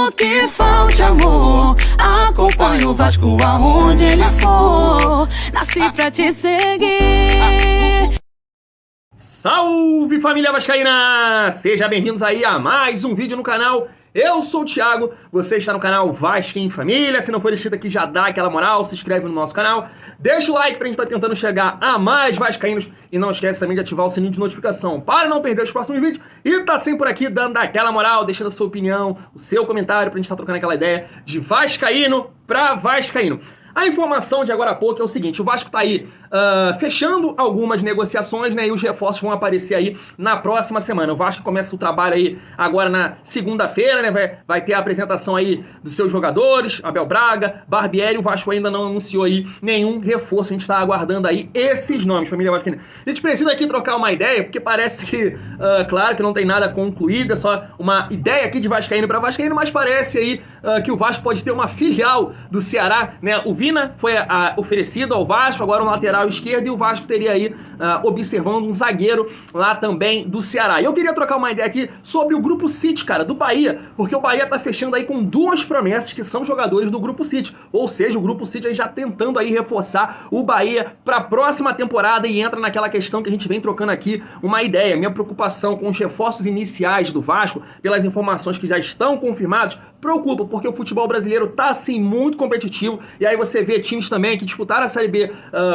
Mesmo que falte amor, acompanho o Vasco aonde ele for. Nasci pra te seguir. Salve, família vascaína! Sejam bem-vindos aí a mais um vídeo no canal. Eu sou o Thiago, você está no canal Vasco em Família. Se não for inscrito aqui, já dá aquela moral, se inscreve no nosso canal, deixa o like pra gente estar tentando chegar a mais vascaínos e não esquece também de ativar o sininho de notificação para não perder os próximos vídeos e tá sempre por aqui dando aquela moral, deixando a sua opinião, o seu comentário pra gente estar trocando aquela ideia de vascaíno pra vascaíno. A informação de agora há pouco é o seguinte, o Vasco tá aí fechando algumas negociações, né, e os reforços vão aparecer aí na próxima semana. O Vasco começa o trabalho aí agora na segunda-feira, né, vai ter a apresentação aí dos seus jogadores, Abel Braga, Barbieri. O Vasco ainda não anunciou aí nenhum reforço, a gente tá aguardando aí esses nomes, família vascaína. A gente precisa aqui trocar uma ideia, porque parece que, claro que não tem nada concluído, é só uma ideia aqui de vascaíno para vascaíno, mas parece aí que o Vasco pode ter uma filial do Ceará, né, o Vina foi oferecido ao Vasco, agora um lateral esquerdo, e o Vasco teria aí observando um zagueiro lá também do Ceará. E eu queria trocar uma ideia aqui sobre o Grupo City, cara, do Bahia, porque o Bahia tá fechando aí com duas promessas que são jogadores do Grupo City, ou seja, o Grupo City aí já tentando aí reforçar o Bahia para a próxima temporada, e entra naquela questão que a gente vem trocando aqui uma ideia. Minha preocupação com os reforços iniciais do Vasco, pelas informações que já estão confirmadas, preocupa, porque o futebol brasileiro tá assim muito competitivo, e aí você vê times também que disputaram a Série B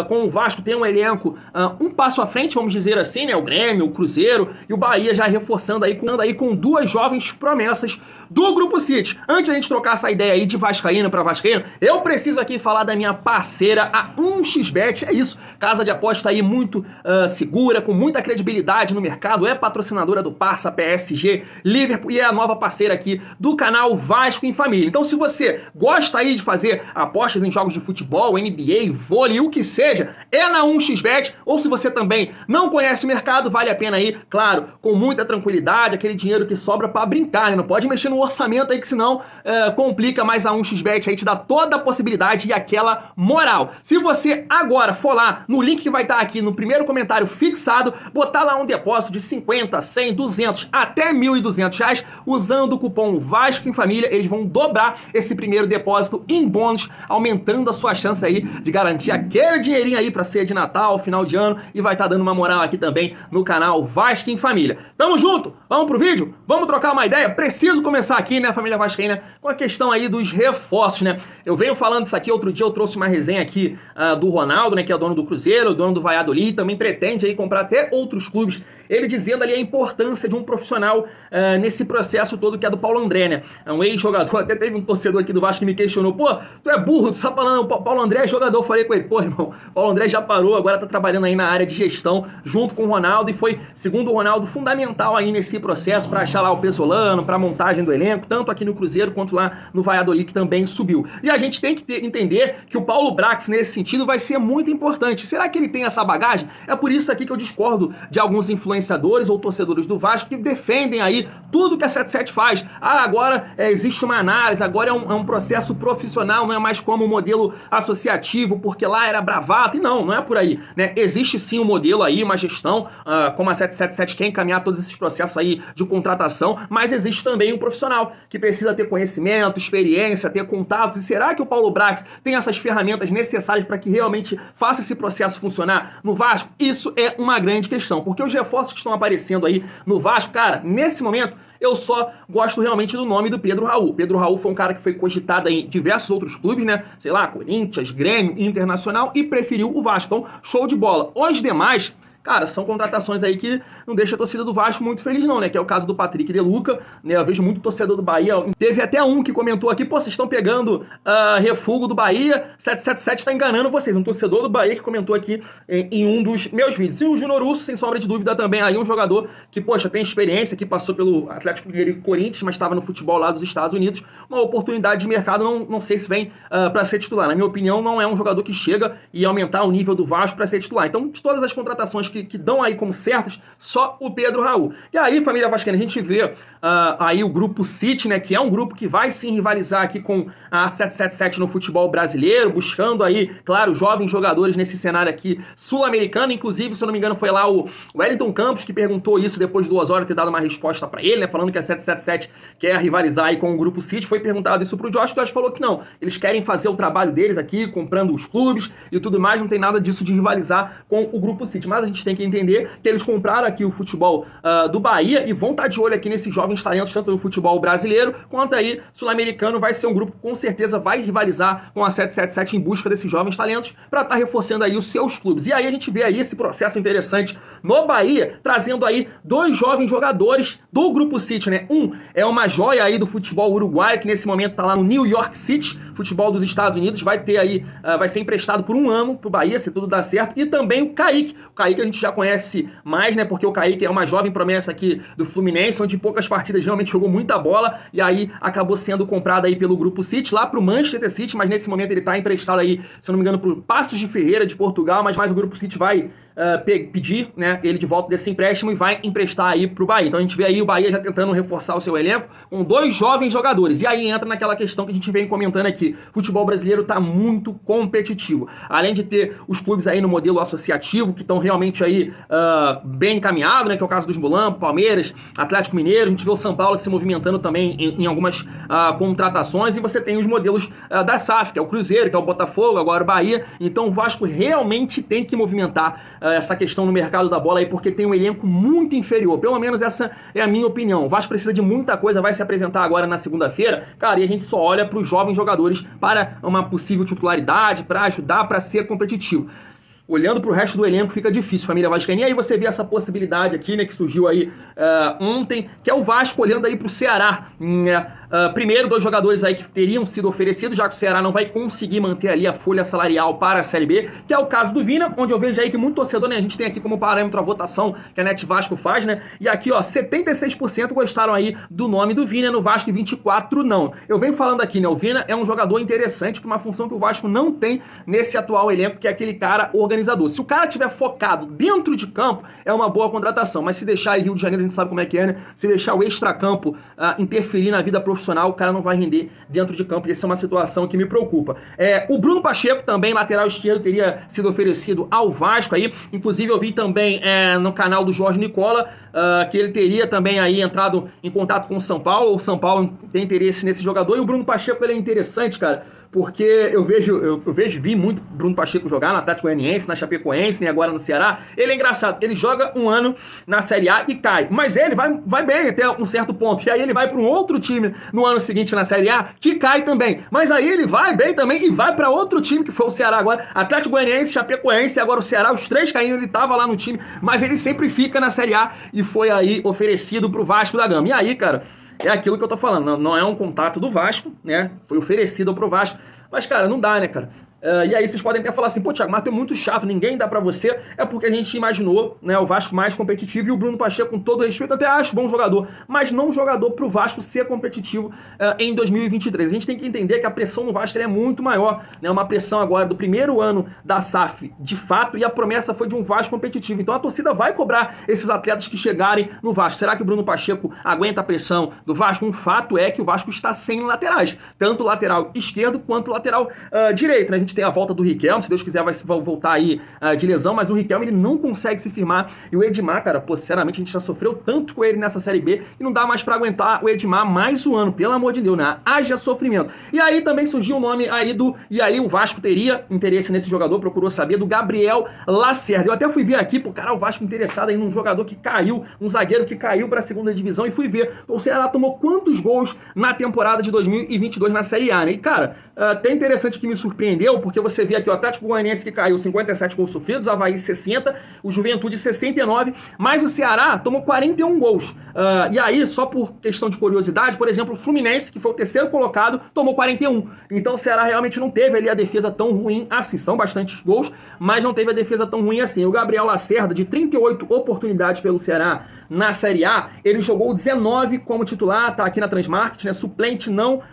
com o Vasco, tem um elenco um passo à frente, vamos dizer assim, né? O Grêmio, o Cruzeiro e o Bahia já reforçando aí com duas jovens promessas do Grupo City. Antes da gente trocar essa ideia aí de vascaíno para vascaíno, eu preciso aqui falar da minha parceira, a 1xBet. É isso, casa de aposta aí muito segura, com muita credibilidade no mercado, é patrocinadora do Barça, PSG, Liverpool e é a nova parceira aqui do canal Vasco em Família. Então, se você gosta aí de fazer apostas em jogos de futebol, NBA, vôlei, o que seja, é na 1xBet. Ou se você também não conhece o mercado, vale a pena aí, claro, com muita tranquilidade, aquele dinheiro que sobra pra brincar, né? Não pode mexer no orçamento aí, que senão complica, mas a 1xBet aí te dá toda a possibilidade e aquela moral. Se você agora for lá no link que vai estar aqui no primeiro comentário fixado, botar lá um depósito de 50, 100, 200 até R$1.200, usando o cupom Vasco em Família, eles vão dobrar esse primeiro depósito em bônus, aumentando a sua chance aí de garantir aquele dinheirinho aí pra ceia de Natal, final de ano, e vai estar dando uma moral aqui também no canal Vasco em Família. Tamo junto? Vamos pro vídeo? Vamos trocar uma ideia? Preciso começar aqui, né, família vascaína, com a questão aí dos reforços, né? Eu venho falando isso aqui, outro dia eu trouxe uma resenha aqui do Ronaldo, né, que é dono do Cruzeiro, dono do Valladolid, também pretende aí comprar até outros clubes, ele dizendo ali a importância de um profissional nesse processo todo, que é do Paulo André, né? É um ex-jogador, até teve um torcedor aqui do Vasco que me questionou, pô, tu é burro, tu tá falando, Paulo André é jogador. Eu falei com ele, pô, irmão, Paulo André já parou, agora tá trabalhando aí na área de gestão, junto com o Ronaldo, e foi, segundo o Ronaldo, fundamental aí nesse processo para achar lá o Pesolano, para montagem do elenco, tanto aqui no Cruzeiro quanto lá no Valladolid, que também subiu. E a gente tem que entender que o Paulo Brax, nesse sentido, vai ser muito importante. Será que ele tem essa bagagem? É por isso aqui que eu discordo de alguns influenciadores ou torcedores do Vasco que defendem aí tudo que a 77 faz. Agora existe uma análise, agora é um processo profissional, não é mais como um modelo associativo, porque lá era bravata, e não é por aí, né? Existe sim um modelo aí, uma gestão, como a 777 quer encaminhar todos esses processos aí de contratação, mas existe também um profissional que precisa ter conhecimento, experiência, ter contatos. E será que o Paulo Brax tem essas ferramentas necessárias para que realmente faça esse processo funcionar no Vasco? Isso é uma grande questão, porque os reforços que estão aparecendo aí no Vasco, cara, nesse momento, eu só gosto realmente do nome do Pedro Raul. Pedro Raul foi um cara que foi cogitado em diversos outros clubes, né? Sei lá, Corinthians, Grêmio, Internacional, e preferiu o Vasco. Então, show de bola. Os demais, cara, são contratações aí que não deixa a torcida do Vasco muito feliz não, né? Que é o caso do Patrick De Luca, né? Eu vejo muito torcedor do Bahia. Teve até um que comentou aqui, pô, vocês estão pegando refúgio do Bahia, 777 tá enganando vocês. Um torcedor do Bahia que comentou aqui em um dos meus vídeos. E o Júnior Urso, sem sombra de dúvida, também aí um jogador que, poxa, tem experiência, que passou pelo Atlético Mineiro e Corinthians, mas estava no futebol lá dos Estados Unidos. Uma oportunidade de mercado, não sei se vem para ser titular. Na minha opinião, não é um jogador que chega e aumentar o nível do Vasco para ser titular. Então, de todas as contratações que dão aí como certas só o Pedro Raul. E aí, família vascaína, a gente vê aí o Grupo City, né, que é um grupo que vai sim rivalizar aqui com a 777 no futebol brasileiro, buscando aí, claro, jovens jogadores nesse cenário aqui sul-americano. Inclusive, se eu não me engano, foi lá o Wellington Campos que perguntou isso depois de 2 horas ter dado uma resposta pra ele, né, falando que a 777 quer rivalizar aí com o Grupo City. Foi perguntado isso pro Josh, o Josh falou que não, eles querem fazer o trabalho deles aqui, comprando os clubes e tudo mais, não tem nada disso de rivalizar com o Grupo City, mas a gente tem que entender que eles compraram aqui o futebol do Bahia e vão estar de olho aqui nesses jovens talentos, tanto do futebol brasileiro quanto aí sul-americano. Vai ser um grupo que com certeza vai rivalizar com a 777 em busca desses jovens talentos para estar reforçando aí os seus clubes. E aí a gente vê aí esse processo interessante no Bahia, trazendo aí 2 jovens jogadores do Grupo City, né? Um é uma joia aí do futebol uruguaio, que nesse momento tá lá no New York City, futebol dos Estados Unidos, vai ter aí, vai ser emprestado por 1 ano pro Bahia, se tudo dar certo. E também o Kaique a gente já conhece mais, né? Porque o Kaique é uma jovem promessa aqui do Fluminense, onde em poucas partidas realmente jogou muita bola, e aí acabou sendo comprado aí pelo Grupo City, lá pro Manchester City, mas nesse momento ele tá emprestado aí, se eu não me engano, pro Passos de Ferreira de Portugal, mas o Grupo City vai pedir, né, ele de volta desse empréstimo e vai emprestar aí pro Bahia. Então a gente vê aí o Bahia já tentando reforçar o seu elenco com 2 jovens jogadores. E aí entra naquela questão que a gente vem comentando aqui. O futebol brasileiro tá muito competitivo. Além de ter os clubes aí no modelo associativo, que estão realmente aí bem encaminhados, né, que é o caso dos Mulambo, Palmeiras, Atlético Mineiro. A gente vê o São Paulo se movimentando também em algumas contratações. E você tem os modelos da SAF, que é o Cruzeiro, que é o Botafogo, agora o Bahia. Então o Vasco realmente tem que movimentar essa questão no mercado da bola aí, porque tem um elenco muito inferior. Pelo menos essa é a minha opinião. O Vasco precisa de muita coisa, vai se apresentar agora na segunda-feira, cara, e a gente só olha para os jovens jogadores para uma possível titularidade, para ajudar, para ser competitivo. Olhando pro resto do elenco fica difícil, família vascaína. E aí você vê essa possibilidade aqui, né, que surgiu aí ontem, que é o Vasco olhando aí pro Ceará. Primeiro, 2 jogadores aí que teriam sido oferecidos, já que o Ceará não vai conseguir manter ali a folha salarial para a Série B, que é o caso do Vina, onde eu vejo aí que muito torcedor, né, a gente tem aqui como parâmetro a votação que a Net Vasco faz, né, e aqui, ó, 76% gostaram aí do nome do Vina no Vasco e 24% não. Eu venho falando aqui, né, o Vina é um jogador interessante para uma função que o Vasco não tem nesse atual elenco, que é aquele cara organizador. Se o cara tiver focado dentro de campo, é uma boa contratação, mas se deixar aí Rio de Janeiro, a gente sabe como é que é, né, se deixar o extracampo interferir na vida profissional, o cara não vai render dentro de campo, e essa é uma situação que me preocupa. O Bruno Pacheco, também lateral esquerdo, teria sido oferecido ao Vasco aí, inclusive eu vi também no canal do Jorge Nicola que ele teria também aí entrado em contato com o São Paulo, ou o São Paulo tem interesse nesse jogador, e o Bruno Pacheco, ele é interessante, cara, porque eu vi muito Bruno Pacheco jogar no Atlético Goianiense, na Chapecoense, e agora no Ceará. Ele é engraçado, ele joga 1 ano na Série A e cai, mas ele vai bem até um certo ponto, e aí ele vai para um outro time no ano seguinte na Série A, que cai também, mas aí ele vai bem também e vai para outro time, que foi o Ceará agora, Atlético Goianiense, Chapecoense, e agora o Ceará, os 3 caindo, ele tava lá no time, mas ele sempre fica na Série A, e foi aí oferecido pro Vasco da Gama. E aí, cara, é aquilo que eu tô falando, não é um contato do Vasco, né? Foi oferecido pro Vasco, mas, cara, não dá, né, cara? E aí vocês podem até falar assim, pô, Thiago, mas tu é muito chato, ninguém dá pra você. É porque a gente imaginou, né, o Vasco mais competitivo, e o Bruno Pacheco, com todo respeito, até acho bom jogador, mas não jogador pro Vasco ser competitivo em 2023. A gente tem que entender que a pressão no Vasco é muito maior, né? Uma pressão agora do primeiro ano da SAF, de fato, e a promessa foi de um Vasco competitivo. Então a torcida vai cobrar esses atletas que chegarem no Vasco. Será que o Bruno Pacheco aguenta a pressão do Vasco? Um fato é que o Vasco está sem laterais, tanto o lateral esquerdo quanto o lateral direito, né? A gente tem a volta do Riquelme, se Deus quiser vai voltar aí de lesão, mas o Riquelme, ele não consegue se firmar, e o Edmar, cara, pô, sinceramente, a gente já sofreu tanto com ele nessa Série B, e não dá mais pra aguentar o Edmar mais um ano, pelo amor de Deus, né? Haja sofrimento. E aí também surgiu o nome aí e aí o Vasco teria interesse nesse jogador, procurou saber, do Gabriel Lacerda. Eu até fui ver aqui, pô, cara, o Vasco interessado aí num jogador que caiu, um zagueiro que caiu pra 2ª divisão, e fui ver, o Ceará tomou quantos gols na temporada de 2022 na Série A, né? E, cara, até interessante que me surpreendeu, porque você vê aqui o Atlético Goianiense, que caiu 57 gols sofridos, Avaí 60, o Juventude 69, mas o Ceará tomou 41 gols. E aí, só por questão de curiosidade, por exemplo, o Fluminense, que foi o 3º colocado, tomou 41. Então o Ceará realmente não teve ali a defesa tão ruim assim. São bastantes gols, mas não teve a defesa tão ruim assim. O Gabriel Lacerda, de 38 oportunidades pelo Ceará na Série A, ele jogou 19 como titular, tá aqui na Transmarket, né? Suplente não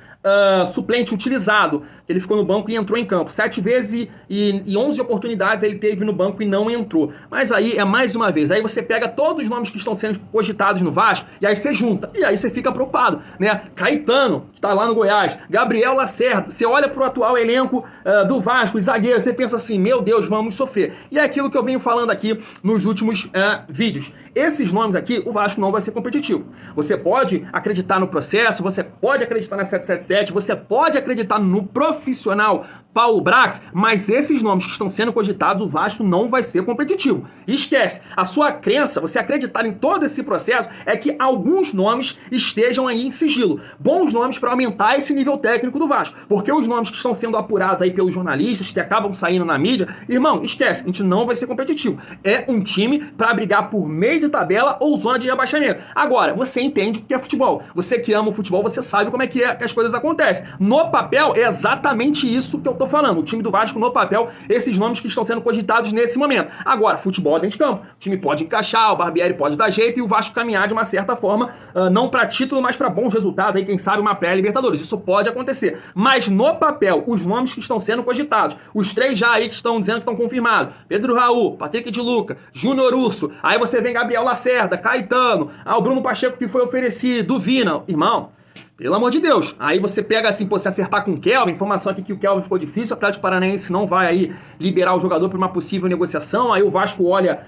suplente utilizado. Ele ficou no banco e entrou em campo. 7 vezes e 11 oportunidades ele teve no banco e não entrou. Mas aí é mais uma vez. Aí você pega todos os nomes que estão sendo cogitados no Vasco e aí você junta. E aí você fica preocupado, né? Caetano, que tá lá no Goiás. Gabriel Lacerda. Você olha pro atual elenco do Vasco, os zagueiros, você pensa assim, meu Deus, vamos sofrer. E é aquilo que eu venho falando aqui nos últimos vídeos. Esses nomes aqui, o Vasco não vai ser competitivo. Você pode acreditar no processo, você pode acreditar na 777, você pode acreditar no profissional Paulo Brax, mas esses nomes que estão sendo cogitados, o Vasco não vai ser competitivo. Esquece. A sua crença, você acreditar em todo esse processo, é que alguns nomes estejam aí em sigilo. Bons nomes para aumentar esse nível técnico do Vasco. Porque os nomes que estão sendo apurados aí pelos jornalistas, que acabam saindo na mídia, irmão, esquece. A gente não vai ser competitivo. É um time para brigar por meio de tabela ou zona de rebaixamento. Agora, você entende o que é futebol. Você que ama o futebol, você sabe como é que as coisas acontecem. No papel, é exatamente isso que eu tô falando. O time do Vasco, no papel, esses nomes que estão sendo cogitados nesse momento. Agora, futebol é dentro de campo. O time pode encaixar, o Barbieri pode dar jeito e o Vasco caminhar de uma certa forma, não para título, mas para bons resultados, aí quem sabe uma pré-Libertadores. Isso pode acontecer. Mas no papel, os nomes que estão sendo cogitados, os 3 já aí que estão dizendo que estão confirmados, Pedro Raul, Patrick de Luca, Júnior Urso, aí você vem Gabriel Lacerda, Caetano, o Bruno Pacheco que foi oferecido, Vina, irmão, pelo amor de Deus. Aí você pega assim, pô, se acertar com o Kelvin, informação aqui que o Kelvin ficou difícil, o Atlético Paranaense não vai aí liberar o jogador para uma possível negociação, aí o Vasco olha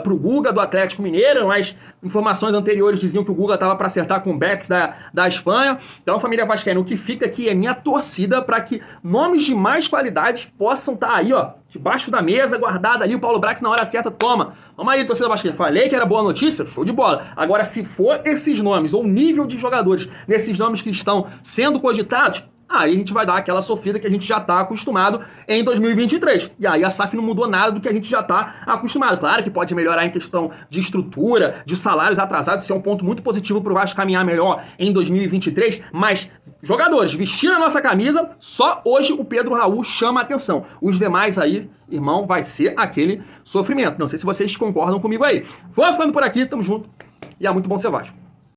pro Guga do Atlético Mineiro, mas informações anteriores diziam que o Guga tava para acertar com o Betis da Espanha. Então, família vascaína, o que fica aqui é minha torcida para que nomes de mais qualidade possam estar aí, ó, debaixo da mesa, guardado ali, o Paulo Brax na hora certa, toma. Vamos aí, torcida vascaína. Falei que era boa notícia, show de bola. Agora, se for esses nomes, ou nível de jogadores, nesses nomes que estão sendo cogitados, aí a gente vai dar aquela sofrida que a gente já está acostumado em 2023. E aí a SAF não mudou nada do que a gente já está acostumado. Claro que pode melhorar em questão de estrutura, de salários atrasados, isso é um ponto muito positivo para o Vasco caminhar melhor em 2023, mas jogadores vestindo a nossa camisa, só hoje o Pedro Raul chama a atenção. Os demais aí, irmão, vai ser aquele sofrimento. Não sei se vocês concordam comigo aí. Vou ficando por aqui, tamo junto e é muito bom ser Vasco.